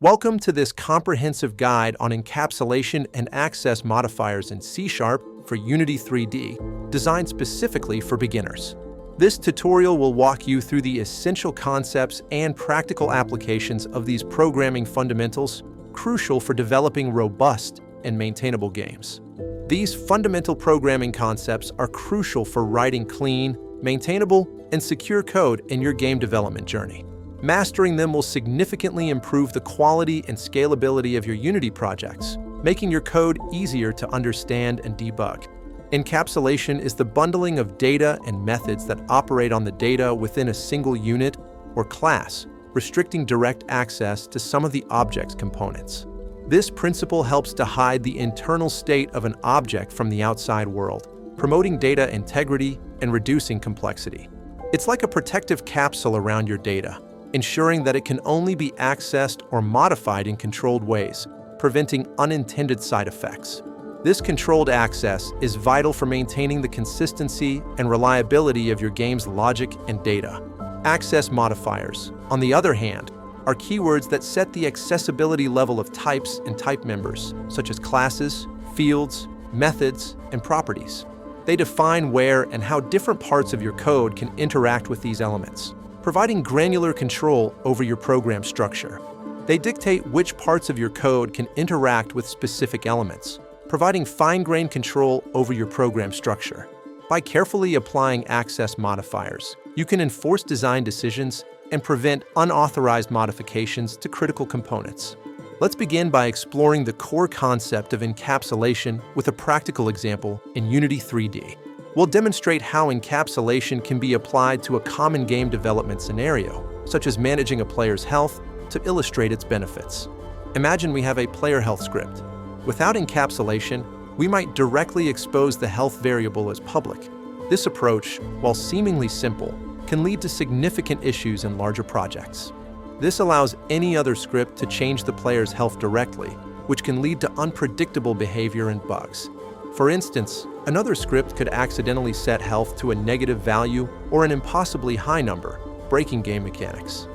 Welcome to this comprehensive guide on encapsulation and access modifiers in C# for Unity 3D, designed specifically for beginners. This tutorial will walk you through the essential concepts and practical applications of these programming fundamentals, crucial for developing robust and maintainable games. These fundamental programming concepts are crucial for writing clean, maintainable, and secure code in your game development journey. Mastering them will significantly improve the quality and scalability of your Unity projects, making your code easier to understand and debug. Encapsulation is the bundling of data and methods that operate on the data within a single unit or class, restricting direct access to some of the object's components. This principle helps to hide the internal state of an object from the outside world, promoting data integrity and reducing complexity. It's like a protective capsule around your data, ensuring that it can only be accessed or modified in controlled ways, preventing unintended side effects. This controlled access is vital for maintaining the consistency and reliability of your game's logic and data. Access modifiers, on the other hand, are keywords that set the accessibility level of types and type members, such as classes, fields, methods, and properties. They define where and how different parts of your code can interact with these elements, providing granular control over your program structure. They dictate which parts of your code can interact with specific elements, providing fine-grained control over your program structure. By carefully applying access modifiers, you can enforce design decisions and prevent unauthorized modifications to critical components. Let's begin by exploring the core concept of encapsulation with a practical example in Unity 3D. We'll demonstrate how encapsulation can be applied to a common game development scenario, such as managing a player's health, to illustrate its benefits. Imagine we have a player health script. Without encapsulation, we might directly expose the health variable as public. This approach, while seemingly simple, can lead to significant issues in larger projects. This allows any other script to change the player's health directly, which can lead to unpredictable behavior and bugs. For instance, another script could accidentally set health to a negative value or an impossibly high number, breaking game mechanics.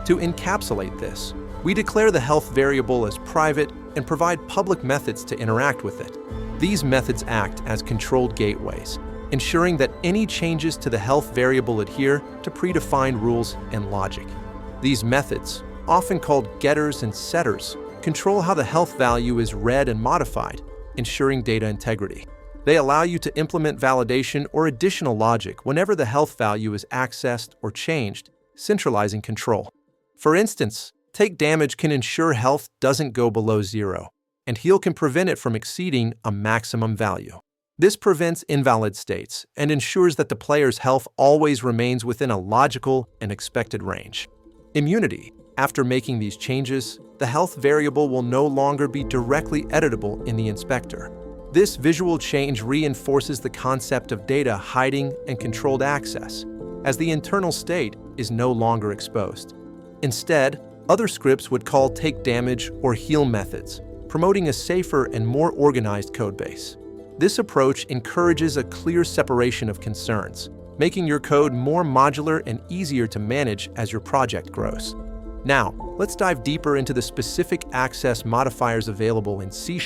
To encapsulate this, we declare the health variable as private and provide public methods to interact with it. These methods act as controlled gateways, ensuring that any changes to the health variable adhere to predefined rules and logic. These methods, often called getters and setters, control how the health value is read and modified, ensuring data integrity. They allow you to implement validation or additional logic whenever the health value is accessed or changed, centralizing control. For instance, take damage can ensure health doesn't go below 0, and heal can prevent it from exceeding a maximum value. This prevents invalid states and ensures that the player's health always remains within a logical and expected range. In Unity, after making these changes, the health variable will no longer be directly editable in the inspector. This visual change reinforces the concept of data hiding and controlled access, as the internal state is no longer exposed. Instead, other scripts would call take damage or heal methods, promoting a safer and more organized codebase. This approach encourages a clear separation of concerns, making your code more modular and easier to manage as your project grows. Now, let's dive deeper into the specific access modifiers available in C#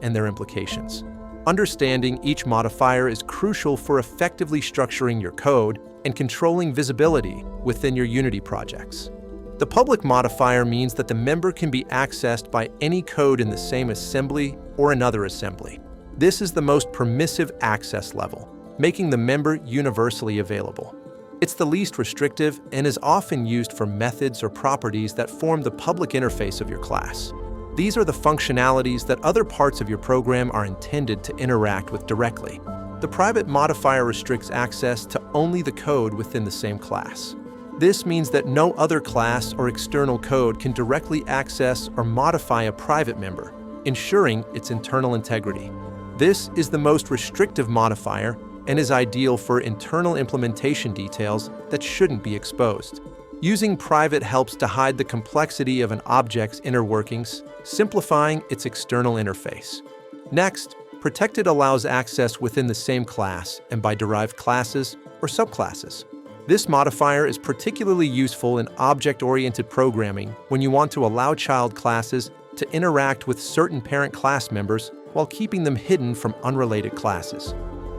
and their implications. Understanding each modifier is crucial for effectively structuring your code and controlling visibility within your Unity projects. The public modifier means that the member can be accessed by any code in the same assembly or another assembly. This is the most permissive access level, making the member universally available. It's the least restrictive and is often used for methods or properties that form the public interface of your class. These are the functionalities that other parts of your program are intended to interact with directly. The private modifier restricts access to only the code within the same class. This means that no other class or external code can directly access or modify a private member, ensuring its internal integrity. This is the most restrictive modifier and is ideal for internal implementation details that shouldn't be exposed. Using private helps to hide the complexity of an object's inner workings, simplifying its external interface. Next, protected allows access within the same class and by derived classes or subclasses. This modifier is particularly useful in object-oriented programming when you want to allow child classes to interact with certain parent class members while keeping them hidden from unrelated classes.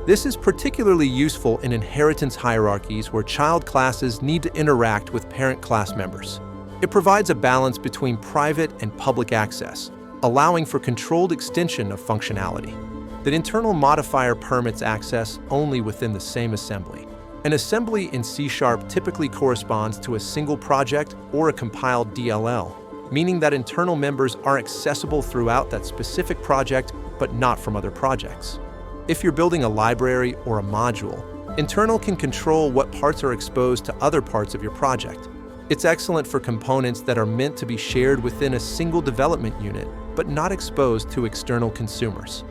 This is particularly useful in inheritance hierarchies where child classes need to interact with parent class members. It provides a balance between private and public access, allowing for controlled extension of functionality. The internal modifier permits access only within the same assembly. An assembly in C# typically corresponds to a single project or a compiled DLL, meaning that internal members are accessible throughout that specific project but not from other projects. If you're building a library or a module, internal can control what parts are exposed to other parts of your project. It's excellent for components that are meant to be shared within a single development unit but not exposed to external consumers.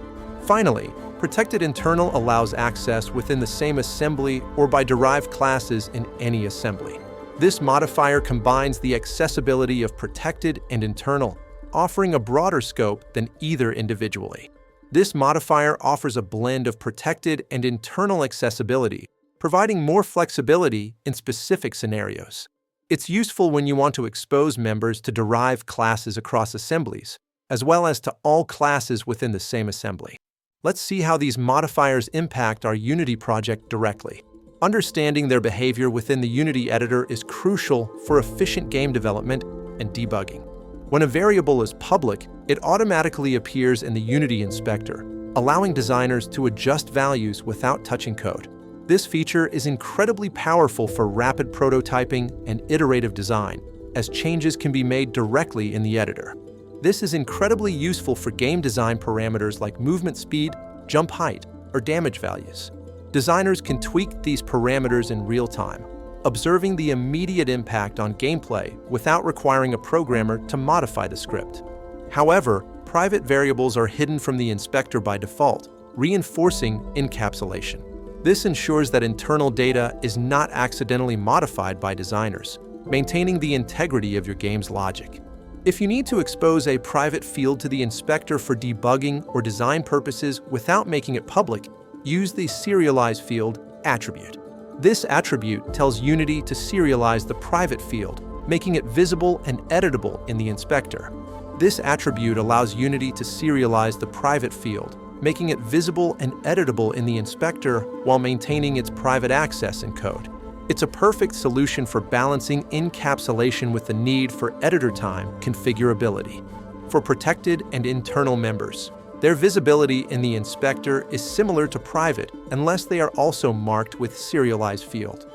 Finally, protected internal allows access within the same assembly or by derived classes in any assembly. This modifier combines the accessibility of protected and internal, offering a broader scope than either individually. This modifier offers a blend of protected and internal accessibility, providing more flexibility in specific scenarios. It's useful when you want to expose members to derived classes across assemblies, as well as to all classes within the same assembly. Let's see how these modifiers impact our Unity project directly. Understanding their behavior within the Unity editor is crucial for efficient game development and debugging. When a variable is public, it automatically appears in the Unity inspector, allowing designers to adjust values without touching code. This feature is incredibly powerful for rapid prototyping and iterative design, as changes can be made directly in the editor. This is incredibly useful for game design parameters like movement speed, jump height, or damage values. Designers can tweak these parameters in real time, observing the immediate impact on gameplay without requiring a programmer to modify the script. However, private variables are hidden from the inspector by default, reinforcing encapsulation. This ensures that internal data is not accidentally modified by designers, maintaining the integrity of your game's logic. If you need to expose a private field to the inspector for debugging or design purposes without making it public, use the serialize field attribute. This attribute tells Unity to serialize the private field, making it visible and editable in the inspector. This attribute allows Unity to serialize the private field, making it visible and editable in the inspector while maintaining its private access in code. It's a perfect solution for balancing encapsulation with the need for editor time configurability. For protected and internal members, their visibility in the inspector is similar to private unless they are also marked with serialize field.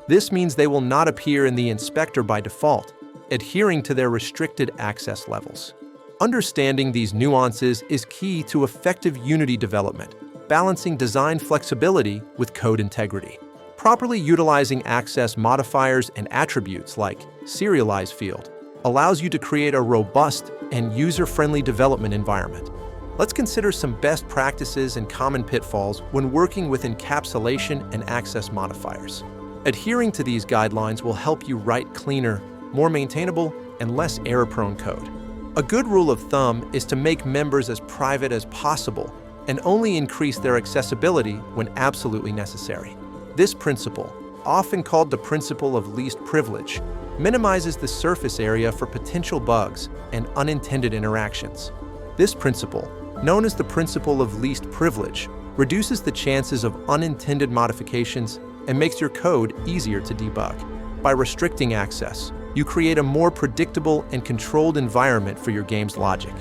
This means they will not appear in the inspector by default, adhering to their restricted access levels. Understanding these nuances is key to effective Unity development, balancing design flexibility with code integrity. Properly utilizing access modifiers and attributes like serialize field allows you to create a robust and user-friendly development environment. Let's consider some best practices and common pitfalls when working with encapsulation and access modifiers. Adhering to these guidelines will help you write cleaner, more maintainable, and less error-prone code. A good rule of thumb is to make members as private as possible and only increase their accessibility when absolutely necessary. This principle, often called the principle of least privilege, minimizes the surface area for potential bugs and unintended interactions. This principle, known as the principle of least privilege, reduces the chances of unintended modifications and makes your code easier to debug. By restricting access, you create a more predictable and controlled environment for your game's logic.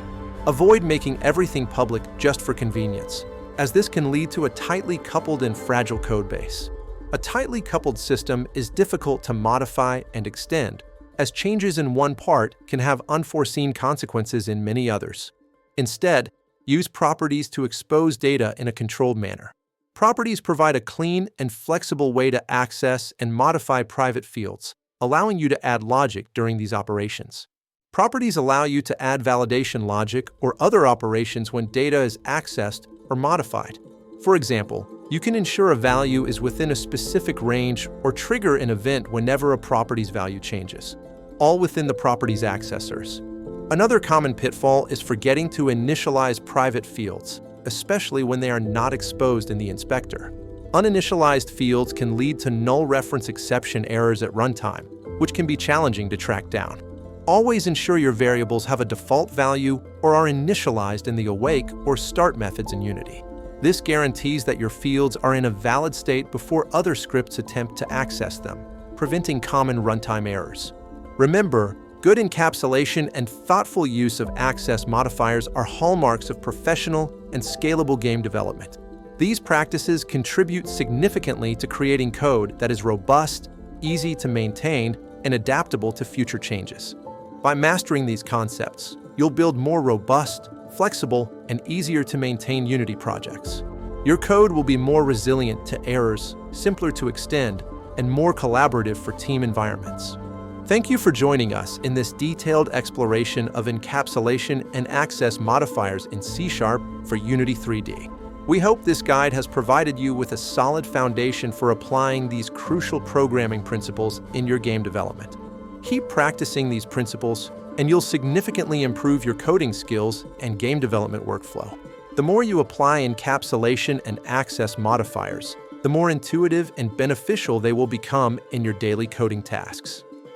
Avoid making everything public just for convenience, as this can lead to a tightly coupled and fragile codebase. A tightly coupled system is difficult to modify and extend, as changes in one part can have unforeseen consequences in many others. Instead, use properties to expose data in a controlled manner. Properties provide a clean and flexible way to access and modify private fields, allowing you to add logic during these operations. Properties allow you to add validation logic or other operations when data is accessed or modified. For example, you can ensure a value is within a specific range or trigger an event whenever a property's value changes, all within the property's accessors. Another common pitfall is forgetting to initialize private fields, especially when they are not exposed in the inspector. Uninitialized fields can lead to null reference exception errors at runtime, which can be challenging to track down. Always ensure your variables have a default value or are initialized in the awake or start methods in Unity. This guarantees that your fields are in a valid state before other scripts attempt to access them, preventing common runtime errors. Remember, good encapsulation and thoughtful use of access modifiers are hallmarks of professional and scalable game development. These practices contribute significantly to creating code that is robust, easy to maintain, and adaptable to future changes. By mastering these concepts, you'll build more robust, flexible, and easier to maintain Unity projects. Your code will be more resilient to errors, simpler to extend, and more collaborative for team environments. Thank you for joining us in this detailed exploration of encapsulation and access modifiers in C# for Unity 3D. We hope this guide has provided you with a solid foundation for applying these crucial programming principles in your game development. Keep practicing these principles, and you'll significantly improve your coding skills and game development workflow. The more you apply encapsulation and access modifiers, the more intuitive and beneficial they will become in your daily coding tasks.